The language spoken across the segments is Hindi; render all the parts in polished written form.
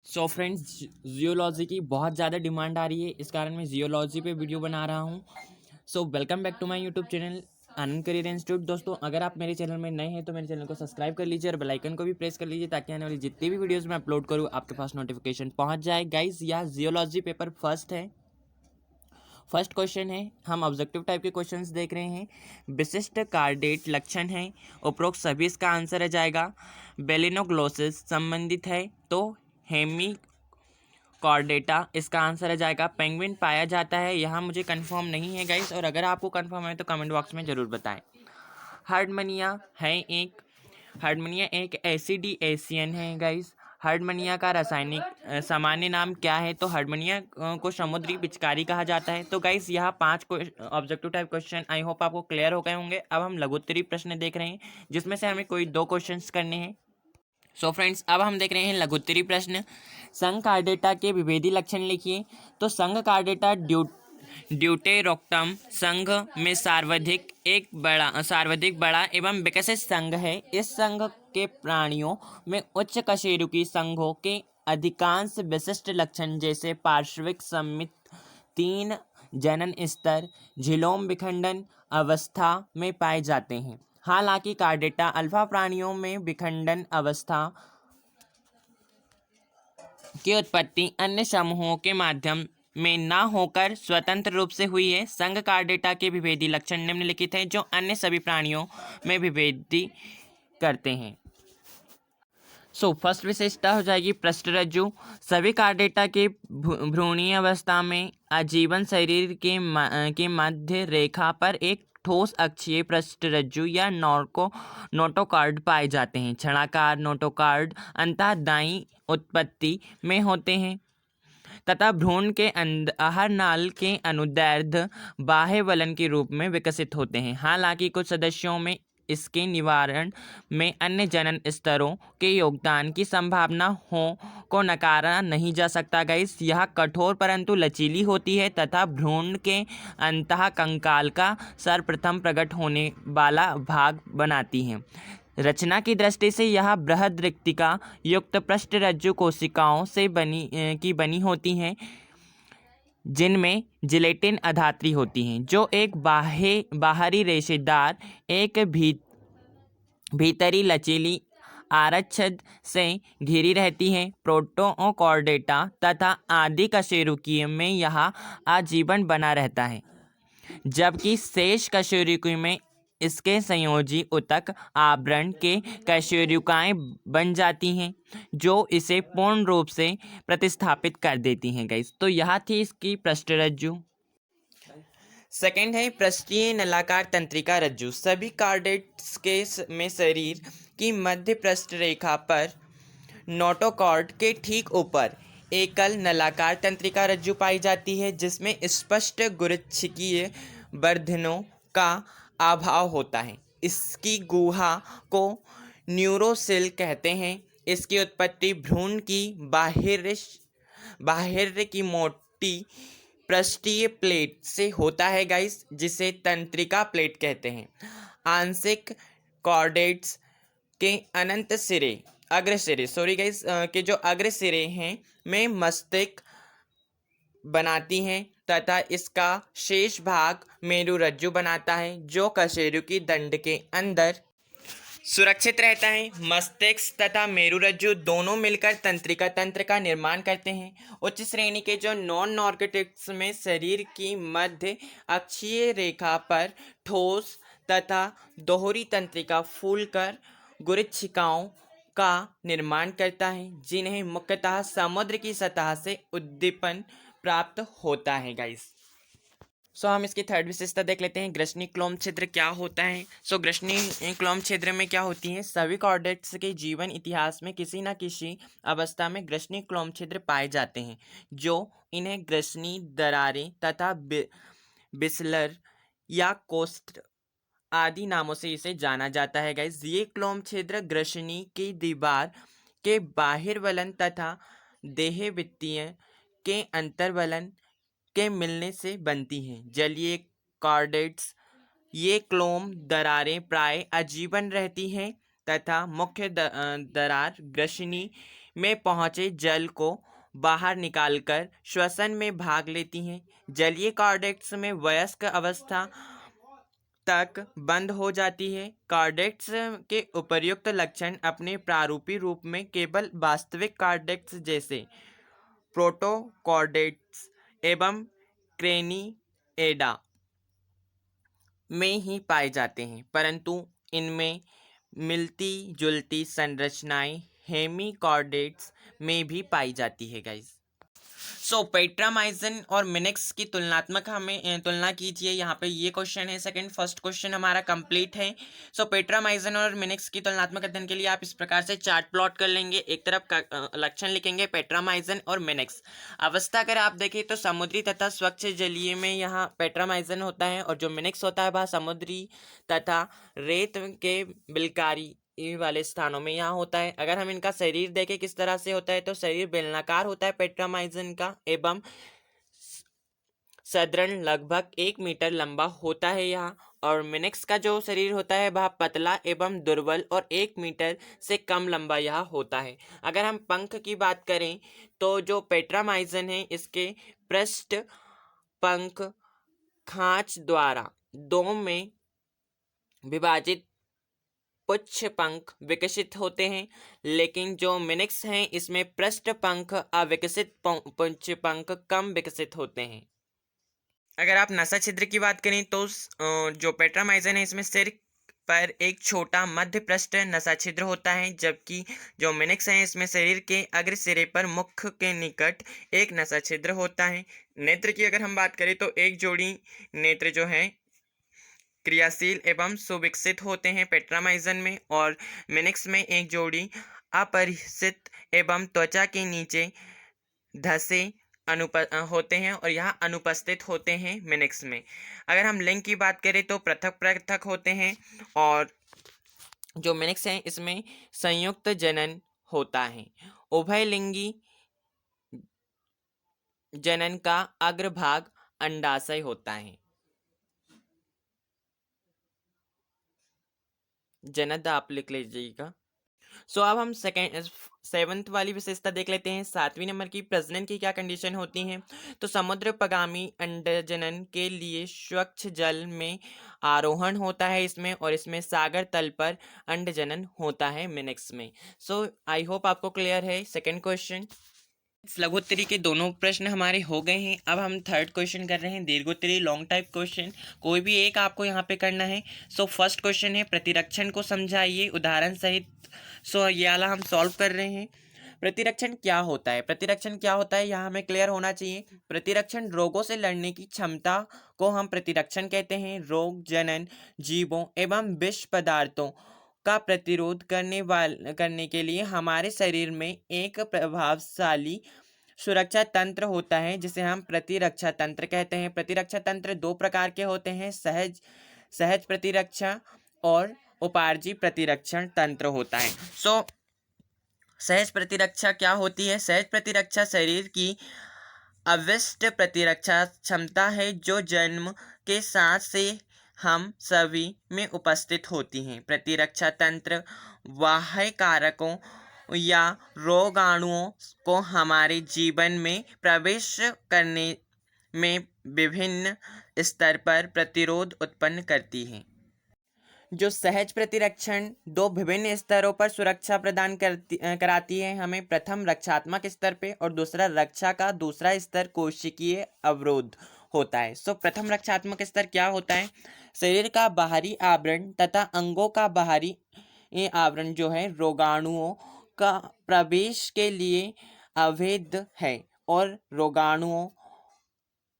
सो फ्रेंड्स, जियोलॉजी की बहुत ज़्यादा डिमांड आ रही है, इस कारण मैं जियोलॉजी पे वीडियो बना रहा हूँ। So welcome back to my YouTube channel Anand career institute. दोस्तों, अगर आप मेरे चैनल में नए हैं तो मेरे चैनल को सब्सक्राइब कर लीजिए और बेल आइकन को भी प्रेस कर लीजिए ताकि आने वाली जितनी भी वीडियोस मैं अपलोड करूँ आपके पास नोटिफिकेशन पहुँच जाए। गाइज, यह जियोलॉजी पेपर फर्स्ट है। फर्स्ट क्वेश्चन है, हम ऑब्जेक्टिव टाइप के क्वेश्चंस देख रहे हैं। विशिष्ट कार्डेट लक्षण है, उपरोक्त सभी इसका आंसर आ जाएगा। बेलिनोग्लोसिस संबंधित है तो हेमी कॉर्डेटा इसका आंसर आ जाएगा। पेंगुइन पाया जाता है, यहाँ मुझे कंफर्म नहीं है गाइस, और अगर आपको कंफर्म है तो कमेंट बॉक्स में ज़रूर बताएं। हार्डमनिया एक एसिडिएशियन है गाइस। हार्डमनिया का रासायनिक सामान्य नाम क्या है? तो हार्डमनिया को समुद्री पिचकारी कहा जाता है। तो गाइस, यह 5 objective type question I hope आपको क्लियर हो गए होंगे। अब हम लघुत्तरीय प्रश्न देख रहे हैं जिसमें से हमें कोई 2 क्वेश्चंस करने हैं। सो फ्रेंड्स, अब हम देख रहे हैं लघुत्तरीय प्रश्न। संघ कार्डेटा के विभेदी लक्षण लिखिए। तो संघ कार्डेटा ड्यूटेरोक्टम संघ में सर्वाधिक बड़ा एवं विकसित संघ है। इस संघ के प्राणियों में उच्च कशेरुकी संघों के अधिकांश विशिष्ट लक्षण जैसे पार्श्विक सममित, 3 जनन स्तर, झिलोम विखंडन अवस्था में पाए जाते हैं। हालांकि कार्डेटा अल्फा प्राणियों में विखंडन अवस्था की उत्पत्ति अन्य समूहों के माध्यम में न होकर स्वतंत्र रूप से हुई है। संघ कार्डेटा के विभेदी लक्षण निम्नलिखित हैं जो अन्य सभी प्राणियों में विभेदी करते हैं। फर्स्ट विशेषता हो जाएगी पृष्ठरज्जु। सभी कार्डेटा के भ्रूणीय अवस्था में आजीवन शरीर के मध्य रेखा पर एक ठोस अक्षीय पृष्ठरज्जु या नोटोकॉर्ड पाए जाते हैं। छड़ाकार नोटोकॉर्ड अंतः दायीं उत्पत्ति में होते हैं तथा भ्रूण के आहार नाल के अनुदैर्ध्य बाह्य वलन के रूप में विकसित होते हैं। हालांकि कुछ सदस्यों में इसके निवारण में अन्य जनन स्तरों के योगदान की संभावना को नकारा नहीं जा सकता। गाइस, यह कठोर परंतु लचीली होती है तथा भ्रूण के अंतः कंकाल का सर्वप्रथम प्रकट होने वाला भाग बनाती है। रचना की दृष्टि से यह बृहद रिक्तिका युक्त पृष्ठरज्जु कोशिकाओं से बनी होती हैं जिनमें जिलेटिन अधात्री होती हैं जो एक बाहरी रेशेदार एक भीतरी लचीली आरच्छद से घिरी रहती हैं। प्रोटोकॉर्डेटा तथा आदि कशेरुकी में यह आजीवन बना रहता है, जबकि शेष कशेरुकी में इसके संयोजी ऊतक आवरण के कशेरुकाएं बन जाती हैं जो इसे पूर्ण रूप से प्रतिस्थापित कर देती हैं। गाइस, तो यह थी इसकी पृष्ठरज्जु। सेकेंड है पृष्ठीय नलाकार तंत्रिका रज्जु। सभी कार्डेट्स के में शरीर की मध्य पृष्ठ रेखा पर नोटोकॉर्ड के ठीक ऊपर एकल नलाकार तंत्रिका रज्जु पाई जाती है जिसमें स्पष्ट गुरुच्छिकीय वर्धनों का अभाव होता है। इसकी गुहा को न्यूरोसिल कहते हैं। इसकी उत्पत्ति भ्रूण की बाह्य की मोटी पृष्ठीय प्लेट से होता है गाइस, जिसे तंत्रिका प्लेट कहते हैं। आंशिक कॉर्डेट्स के अनंत सिरे के जो अग्र सिरे हैं में मस्तिष्क बनाती हैं तथा इसका शेष भाग मेरुरज्जु बनाता है जो कशेरुकी दंड के अंदर सुरक्षित रहता है। मस्तिष्क तथा मेरुरज्जु दोनों मिलकर तंत्रिका तंत्र का निर्माण करते हैं। उच्च श्रेणी के जो नॉन नॉर्कोटिक्स में शरीर की मध्य अक्षीय रेखा पर ठोस तथा दोहरी तंत्रिका फूलकर गुरुच्छिकाओं का निर्माण करता है जिन्हें मुख्यतः समुद्र की सतह से उद्दीपन प्राप्त होता है। गाइस, हम इसकी थर्ड विशेषता देख लेते हैं। ग्रसनी क्लोम छिद्र क्या होता है? ग्रसनी क्लोम छिद्र में क्या होती है? सभी कॉर्डेट्स के जीवन इतिहास में किसी न किसी अवस्था में ग्रसनी क्लोम छिद्र पाए जाते हैं जो इन्हें ग्रसनी दरारें तथा बिस्लर या कोस्ट आदि नामों से इसे जाना जाता है। गाइस, ये क्लोम छिद्र ग्रसनी की दीवार के बाहिर्वलन तथा देह वित्तीय के अंतर्वलन के मिलने से बनती हैं। जलीय कॉर्डेट्स ये क्लोम दरारें प्राय आजीवन रहती हैं तथा मुख्य दरार ग्रसनी में पहुंचे जल को बाहर निकालकर श्वसन में भाग लेती हैं। जलीय कॉर्डेट्स में वयस्क अवस्था तक बंद हो जाती है। कॉर्डेट्स के उपर्युक्त लक्षण अपने प्रारूपी रूप में केवल वास्तविक कॉर्डेट्स जैसे प्रोटोकॉर्डेट्स एवं क्रेनिएडा में ही पाए जाते हैं, परंतु इनमें मिलती जुलती संरचनाएं हेमिकॉर्डेट्स में भी पाई जाती है गाइस। सो पेट्रामाइसिन और मिनक्स की तुलनात्मक हमें तुलना कीजिए। यहाँ पे ये क्वेश्चन है सेकंड। फर्स्ट क्वेश्चन हमारा कंप्लीट है। सो पेट्रामाइसिन और मिनक्स की तुलनात्मक अध्ययन के लिए आप इस प्रकार से चार्ट प्लॉट कर लेंगे। एक तरफ का लक्षण लिखेंगे पेट्रामाइसिन और मिनक्स। अवस्था अगर आप देखें तो समुद्री तथा स्वच्छ जलीय में यहाँ पेट्रामाइसिन होता है और जो मिनक्स होता है वह समुद्री तथा रेत के बिलकारी वाले स्थानों में यहाँ होता है। अगर हम इनका शरीर देखें किस तरह से होता है तो शरीर बेलनाकार होता है पेट्रामाइसिन का एवं सदृढ़ लगभग 1 मीटर लंबा होता है यहाँ। और मिनक्स का जो शरीर होता है वह पतला एवं दुर्बल और 1 मीटर से कम लंबा यह होता है। अगर हम पंख की बात करें तो जो पेट्रामाइसिन है इसके पृष्ठ पंख खांच द्वारा 2 में विभाजित पुच्छ पंख विकसित होते हैं, लेकिन जो मिनक्स हैं इसमें पृष्ठ पंख अविकसित पुच्छ पंख कम विकसित होते हैं। अगर आप नसा छिद्र की बात करें तो जो पेट्रामाइसिन है इसमें सिर पर एक छोटा मध्य पृष्ठ नसा छिद्र होता है, जबकि जो मिनक्स है इसमें शरीर के अग्र सिरे पर मुख के निकट एक नसा छिद्र होता है। नेत्र की अगर हम बात करें तो एक जोड़ी नेत्र जो है क्रियाशील एवं सुविकसित होते हैं पेट्रामाइसिन में, और मिनक्स में एक जोड़ी अपरिचित एवं त्वचा के नीचे धसे होते हैं और यहाँ अनुपस्थित होते हैं मिनक्स में। अगर हम लिंग की बात करें तो पृथक पृथक होते हैं, और जो मिनक्स हैं इसमें संयुक्त जनन होता है। उभयलिंगी जनन का अग्रभाग अंडाशय होता है। जनद आप लिख लीजिएगा। सो अब हम सेवंथ वाली विशेषता देख लेते हैं। 7वीं नंबर की प्रजनन की क्या कंडीशन होती हैं। तो समुद्रपगामी अंडजनन के लिए स्वच्छ जल में आरोहण होता है इसमें, और इसमें सागर तल पर अंडजनन होता है मिनक्स में। सो आई होप आपको क्लियर है। सेकंड क्वेश्चन लघुत्तरी के दोनों प्रश्न हमारे हो गए हैं। अब हम थर्ड क्वेश्चन कर रहे हैं दीर्घोत्तरी लॉन्ग टाइप क्वेश्चन। कोई भी एक आपको यहाँ पे करना है। सो फर्स्ट क्वेश्चन है प्रतिरक्षण को समझाइए उदाहरण सहित। सो ये वाला हम सॉल्व कर रहे हैं। प्रतिरक्षण क्या होता है। प्रतिरक्षण क्या होता है यहाँ हमें क्लियर होना चाहिए। प्रतिरक्षण रोगों से लड़ने की क्षमता को हम प्रतिरक्षण कहते हैं। रोग जनन जीवों एवं विष पदार्थों का प्रतिरोध करने के लिए हमारे शरीर में एक प्रभावशाली सुरक्षा तंत्र होता है जिसे हम प्रतिरक्षा तंत्र कहते हैं। प्रतिरक्षा तंत्र 2 प्रकार के होते हैं, सहज प्रतिरक्षा और उपार्जी प्रतिरक्षण तंत्र होता है। सो सहज प्रतिरक्षा क्या होती है। सहज प्रतिरक्षा शरीर की अविष्ट प्रतिरक्षा क्षमता है जो जन्म के साथ से हम सभी में उपस्थित होती हैं। प्रतिरक्षा तंत्र बाह्य कारकों या रोगाणुओं को हमारे जीवन में प्रवेश करने में विभिन्न स्तर पर प्रतिरोध उत्पन्न करती है। जो सहज प्रतिरक्षण 2 विभिन्न स्तरों पर सुरक्षा प्रदान कराती है हमें। प्रथम रक्षात्मक स्तर पे और दूसरा रक्षा का दूसरा स्तर कोशिकीय अवरोध होता है। सो प्रथम रक्षात्मक स्तर क्या होता है। शरीर का बाहरी आवरण तथा अंगों का बाहरी आवरण जो है रोगाणुओं का प्रवेश के लिए अवैध है और रोगाणुओं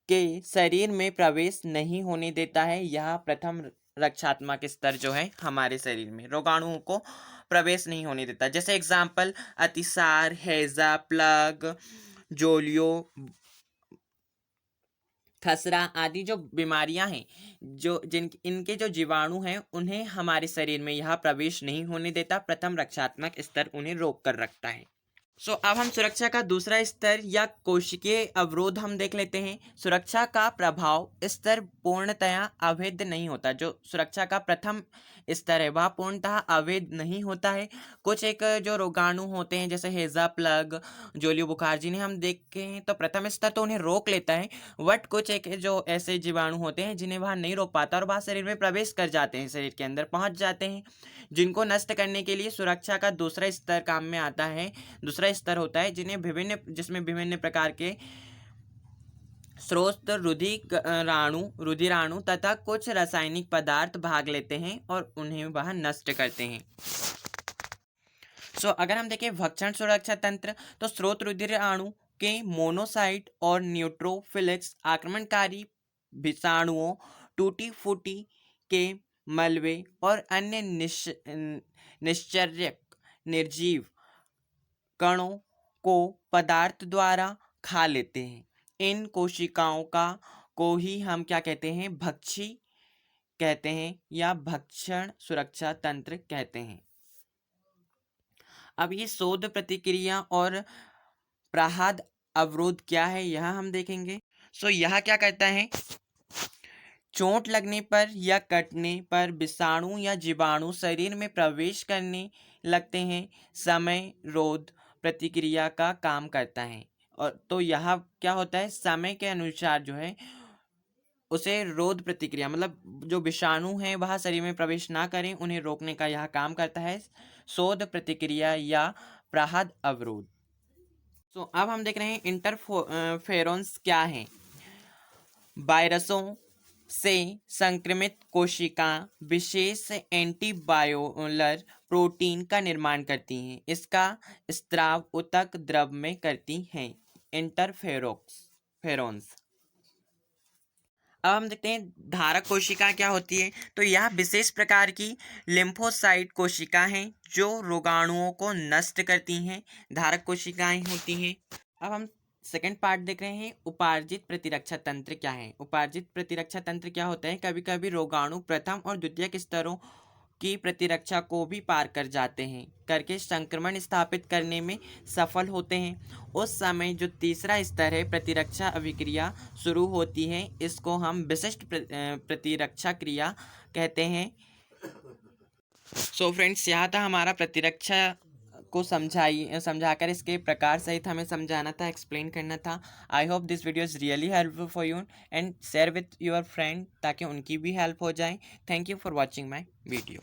के शरीर में प्रवेश नहीं होने देता है। यह प्रथम रक्षात्मक स्तर जो है हमारे शरीर में रोगाणुओं को प्रवेश नहीं होने देता। जैसे एग्जाम्पल अतिसार, हैजा, प्लग, जोलियो, खसरा आदि जो बीमारियां हैं जो इनके जो जीवाणु हैं उन्हें हमारे शरीर में यह प्रवेश नहीं होने देता। प्रथम रक्षात्मक स्तर उन्हें रोक कर रखता है। अब हम सुरक्षा का दूसरा स्तर या कोशिकीय अवरोध हम देख लेते हैं। सुरक्षा का प्रभाव स्तर पूर्णतया अवैध नहीं होता। जो सुरक्षा का प्रथम स्तर है वह पूर्णतः अवैध नहीं होता है। कुछ एक जो रोगाणु होते हैं जैसे हेजा प्लग, जोलियो बुखार, जिन्हें हम देखे हैं तो प्रथम स्तर तो उन्हें रोक लेता है, बट कुछ एक जो ऐसे जीवाणु होते हैं जिन्हें वह नहीं रोक पाता और वह शरीर में प्रवेश कर जाते हैं, शरीर के अंदर पहुंच जाते हैं, जिनको नष्ट करने के लिए सुरक्षा का दूसरा स्तर काम में आता है। दूसरा स्तर होता है जिसमें विभिन्न प्रकार के स्रोत रुधिराणु तथा कुछ रासायनिक पदार्थ भाग लेते हैं और उन्हें वह नष्ट करते हैं। अगर हम देखें भक्षण सुरक्षा तंत्र, तो स्रोत रुधिराणु के मोनोसाइट और न्यूट्रोफिलिक्स आक्रमणकारी विषाणुओं, टूटी फूटी के मलबे और अन्य निश्चर्यक निर्जीव कणों को पदार्थ द्वारा खा लेते हैं। इन कोशिकाओं को ही हम क्या कहते हैं, भक्षी कहते हैं या भक्षण सुरक्षा तंत्र कहते हैं। अब ये शोध प्रतिक्रिया और प्रहाद अवरोध क्या है यह हम देखेंगे। यह क्या करता है, चोट लगने पर या कटने पर विषाणु या जीवाणु शरीर में प्रवेश करने लगते हैं, समय रोध प्रतिक्रिया का काम करता है। और तो यह क्या होता है, समय के अनुसार जो है उसे रोध प्रतिक्रिया, मतलब जो विषाणु हैं वह शरीर में प्रवेश ना करें, उन्हें रोकने का यह काम करता है शोध प्रतिक्रिया या प्रहाद अवरोध। अब हम देख रहे हैं इंटरफेरोन्स क्या है। वायरसों से संक्रमित कोशिका विशेष एंटीबायोलर प्रोटीन का निर्माण करती हैं। इसका स्त्राव ऊतक द्रव में करती हैं। इंटरफेरोन्स। अब हम देखते हैं धारक कोशिका क्या होती है। तो यह विशेष प्रकार की लिम्फोसाइट कोशिका हैं जो रोगाणुओं को नष्ट करती हैं, धारक कोशिकाएं होती हैं। अब हम सेकेंड पार्ट देख रहे हैं, उपार्जित प्रतिरक्षा तंत्र क्या है। उपार्जित प्रतिरक्षा तंत्र क्या होता है, कभी कभी रोगाणु प्रथम और द्वितीयक स्तरों की प्रतिरक्षा को भी पार कर जाते हैं, करके संक्रमण स्थापित करने में सफल होते हैं। उस समय जो तीसरा स्तर है, प्रतिरक्षा अभिक्रिया शुरू होती है। इसको हम विशिष्ट प्रतिरक्षा क्रिया कहते हैं। फ्रेंड्स, यह था हमारा प्रतिरक्षा को समझाकर इसके प्रकार सहित हमें समझाना था, एक्सप्लेन करना था। I hope this video is really helpful for you and share with your friend ताकि उनकी भी हेल्प हो जाए। Thank you for watching my video.